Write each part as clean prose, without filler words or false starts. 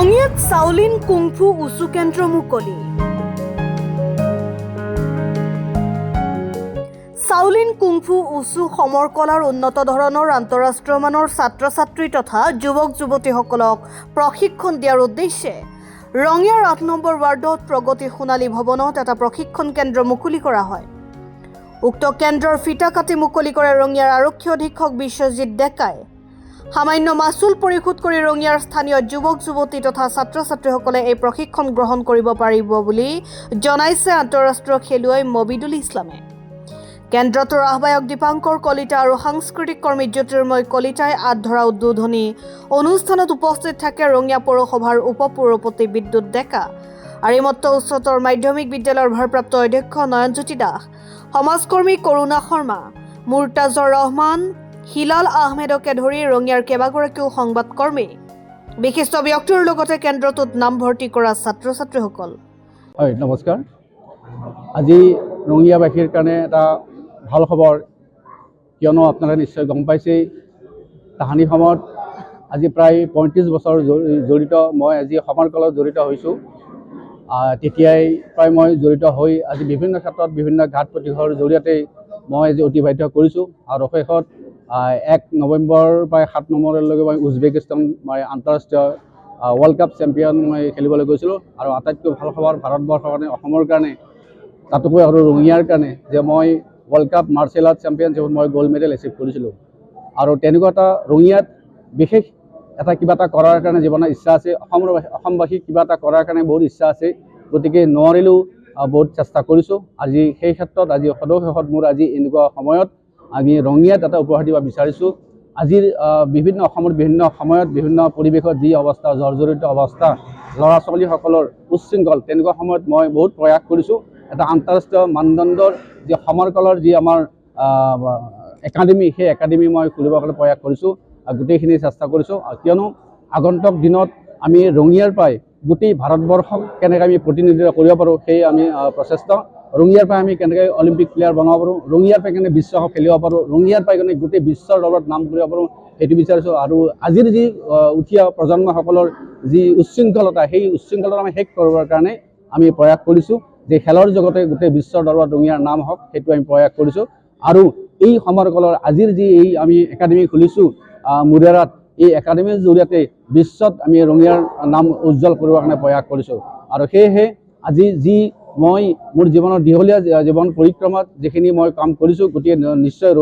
ৰঙিয়াত চাউলিন কুংফু উচু কেন্দ্ৰ মুকলি। চাউলিন কুংফু উচু সমৰ কলাৰ উন্নত ধৰণৰ আন্তঃৰাষ্ট্ৰীয় মানৰ ছাত্ৰ-ছাত্ৰী তথা যুৱক-যুৱতীসকলক প্ৰশিক্ষণ দিয়াৰ উদ্দেশ্যে ৰঙিয়াৰ ৮ নম্বৰ ৱাৰ্ডত প্ৰগতি সোণালী ভৱনত এটা প্ৰশিক্ষণ কেন্দ্ৰ মুকলি কৰা হয়। উক্ত কেন্দ্ৰৰ ফিটা কাটি মুকলি কৰে ৰঙিয়াৰ আৰক্ষী অধীক্ষক বিশ্বজিৎ ডেকাই। সামান্য মাচুল পৰিশোধ কৰি ৰঙিয়াৰ স্থানীয় যুৱক-যুৱতী তথা ছাত্ৰ-ছাত্ৰীসকলে এই প্ৰশিক্ষণ গ্ৰহণ কৰিব পাৰিব বুলি জনাইছে আন্তঃৰাষ্ট্ৰীয় খেলুৱৈ মবিদুল ইছলামে। কেন্দ্ৰটোৰ আহ্বায়ক দীপাংকৰ কলিতা আৰু সাংস্কৃতিক কৰ্মী জ্যোতিৰ্ময় কলিতাই আঁত ধৰা উদ্বোধনী অনুষ্ঠানত উপস্থিত থাকে ৰঙিয়া পৌৰসভাৰ উপ পৌৰপতি বিদ্যুৎ ডেকা, আৰিমত্ত উচ্চতৰ মাধ্যমিক বিদ্যালয়ৰ ভাৰপ্ৰাপ্ত অধ্যক্ষ নয়নজ্যোতি দাস, সমাজকৰ্মী কৰুণা শৰ্মা, মুৰ্তাজৰ ৰহমান, হিলাল আহমেদকে ধৰি ৰঙিয়াৰ কেইবাগৰাকীও সংবাদকৰ্মী, বিশিষ্ট ব্যক্তিৰ লগতে কেন্দ্ৰটোত নামভৰ্তি কৰা ছাত্ৰ-ছাত্ৰীসকল। হয়, নমস্কাৰ। আজি ৰঙিয়াবাসীৰ কাৰণে এটা ভাল খবৰ, কিয়নো আপোনালোকে নিশ্চয় গম পাইছেই তাহানি সময়ত আজি প্ৰায় ৩৫ বছৰ জড়িত মই আজি সমৰ কলত জড়িত হৈছোঁ। তেতিয়াই প্ৰায় মই জড়িত হৈ আজি বিভিন্ন ক্ষেত্ৰত বিভিন্ন ঘাট প্ৰতিঘৰ জৰিয়তে মই আজি অতিবাহিত কৰিছোঁ। আৰু শেষত ১ নৱেম্বৰ প্ৰায় ৭ নৱেম্বৰলৈকে মই উজবেকিস্তান মই আন্তঃৰাষ্ট্ৰীয় ৱৰ্ল্ড কাপ চেম্পিয়ন মই খেলিবলৈ গৈছিলোঁ। আৰু আটাইতকৈ ভাল খবৰ ভাৰতবৰ্ষৰ কাৰণে, অসমৰ কাৰণে, তাতোকৈ আৰু ৰঙিয়াৰ কাৰণে যে মই ৱৰ্ল্ড কাপ মাৰ্চেল আৰ্ট চেম্পিয়নশ্বিপত মই গ'ল্ড মেডেল এচিভ কৰিছিলোঁ। আৰু তেনেকুৱা এটা ৰঙিয়াত বিশেষ কিবা এটা কৰাৰ কাৰণে জীৱনৰ ইচ্ছা আছে, অসমবাসী কিবা এটা কৰাৰ কাৰণে বহুত ইচ্ছা আছে। গতিকে নোৱাৰিলেও বহুত চেষ্টা কৰিছোঁ। আজি সেই ক্ষেত্ৰত আজি সদৌ মোৰ আজি এনেকুৱা সময়ত আমি ৰঙিয়াত এটা উপহাৰ দিব বিচাৰিছোঁ। আজিৰ অসমৰ বিভিন্ন সময়ত বিভিন্ন পৰিৱেশত যি অৱস্থা, জৰ্জৰিত অৱস্থা, ল'ৰা ছোৱালীসকলৰ উচ্ছৃংখল, তেনেকুৱা সময়ত মই বহুত প্ৰয়াস কৰিছোঁ। এটা আন্তঃৰাষ্ট্ৰীয় মানদণ্ডৰ যি সমৰ কলৰ যি আমাৰ একাডেমি, সেই একাডেমি মই খুলিবৰ কাৰণে প্ৰয়াস কৰিছোঁ। গোটেইখিনি চেষ্টা কৰিছোঁ। কিয়নো আগন্তুক দিনত আমি ৰঙিয়াৰ পৰাই গোটেই ভাৰতবৰ্ষক কেনেকৈ আমি প্ৰতিনিধিত্ব কৰিব পাৰোঁ, সেই আমি প্ৰচেষ্টা। ৰঙিয়াৰ পৰাই আমি কেনেকৈ অলিম্পিক প্লেয়াৰ বনাব পাৰোঁ, ৰঙিয়াৰ পৰাই কেনেকৈ বিশ্বকাপ খেলিব পাৰোঁ, ৰঙিয়াৰ পৰাই কেনেকৈ গোটেই বিশ্বৰ দলত নাম কৰিব পাৰোঁ, সেইটো বিচাৰিছোঁ। আৰু আজিৰ যি উঠি অহা প্ৰজন্মসকলৰ যি উচ্ছৃংখলতা, সেই উচ্ছৃংখলতা আমি শেষ কৰিবৰ কাৰণে আমি প্ৰয়াস কৰিছোঁ। যে খেলৰ জগতে গোটেই বিশ্বৰ দৰবাৰত ৰঙিয়াৰ নাম হওক, সেইটো আমি প্ৰয়াস কৰিছোঁ। আৰু এই সমৰ কলৰ আজিৰ যি এই আমি একাডেমি খুলিছোঁ মুদেৰাত, এই একাডেমিৰ জৰিয়তে বিশ্বত আমি ৰঙিয়াৰ নাম উজ্জ্বল কৰিবৰ কাৰণে প্ৰয়াস কৰিছোঁ। আৰু সেয়েহে আজি যি মই মোৰ জীৱনৰ দীঘলীয়া জীৱন পৰিক্ৰমাত যিখিনি মই কাম কৰিছোঁ, গতিকে নিশ্চয়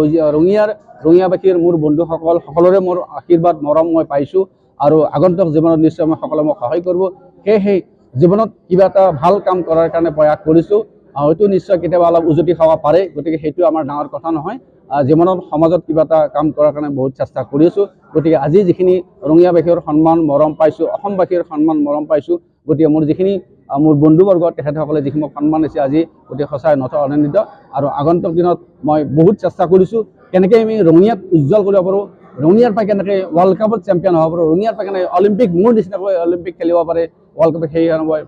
ৰঙিয়াবাসীৰ মোৰ বন্ধুসকল সকলোৰে মোৰ আশীৰ্বাদ মৰম মই পাইছোঁ। আৰু আগন্তুক জীৱনত নিশ্চয় মই সকলোৱে মোক সহায় কৰিব। সেয়েহে জীৱনত কিবা এটা ভাল কাম কৰাৰ কাৰণে প্ৰয়াস কৰিছোঁ। হয়তো নিশ্চয় কেতিয়াবা অলপ উজুতি খাব পাৰে, গতিকে সেইটো আমাৰ ডাঙৰ কথা নহয়। জীৱনত সমাজত কিবা এটা কাম কৰাৰ কাৰণে বহুত চেষ্টা কৰি আছোঁ। গতিকে আজি যিখিনি ৰঙিয়াবাসীৰ সন্মান মৰম পাইছোঁ, অসমবাসীৰ সন্মান মৰম পাইছোঁ, গতিকে মোৰ যিখিনি মোৰ বন্ধুবৰ্গ তেখেতসকলে যিখিনি মোক সন্মান দিছে আজি, গতিকে সঁচাই আনন্দিত। আৰু আগন্তুক দিনত মই বহুত চেষ্টা কৰিছোঁ কেনেকৈ আমি ৰঙিয়াত উজ্জ্বল কৰিব পাৰোঁ, ৰঙিয়াৰ পৰা কেনেকৈ ৱৰ্ল্ড কাপত চেম্পিয়ন হ'ব পাৰোঁ, ৰঙিয়াৰ পৰা কেনেকৈ অলিম্পিক মোৰ নিচিনাকৈ অলিম্পিক খেলিব পাৰে, ৱৰ্ল্ড কাপত সেইকাৰণে মই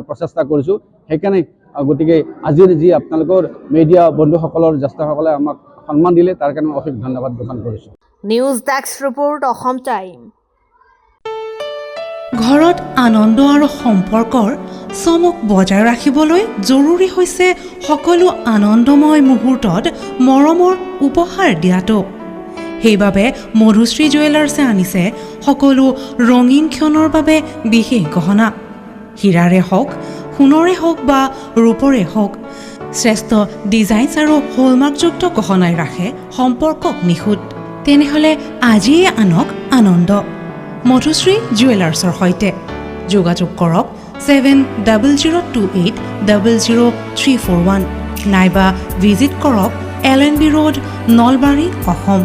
প্ৰচেষ্টা কৰিছোঁ। সেইকাৰণে গতিকে আজিৰ যি আপোনালোকৰ মিডিয়া বন্ধুসকলৰ জ্যেষ্ঠসকলে আমাক সন্মান দিলে, তাৰ কাৰণে অশেষ ধন্যবাদ জ্ঞাপন কৰিছোঁ। News desk report, Assam time. ঘৰত আনন্দ আৰু সম্পৰ্কৰ চমক বজাই ৰাখিবলৈ জৰুৰী হৈছে সকলো আনন্দময় মুহূৰ্তত মৰমৰ উপহাৰ দিয়াটো। সেইবাবে মধুশ্ৰী জুৱেলাৰ্ছে আনিছে সকলো ৰঙীন ক্ষণৰ বাবে বিশেষ গহনা। হীৰাৰে হওক, সোণৰে হওক বা ৰূপৰে হওক, শ্ৰেষ্ঠ ডিজাইনছ আৰু হলমাৰ্কযুক্ত গহনাই ৰাখে সম্পৰ্কক নিখুঁত। তেনেহ'লে আজিয়ে আনক আনন্দ মধুশ্ৰী জুৱেলাৰ্ছৰ সৈতে। যোগাযোগ কৰক 7002800341 নাইবা ভিজিট কৰক LNB ৰোড, নলবাৰী, অসম।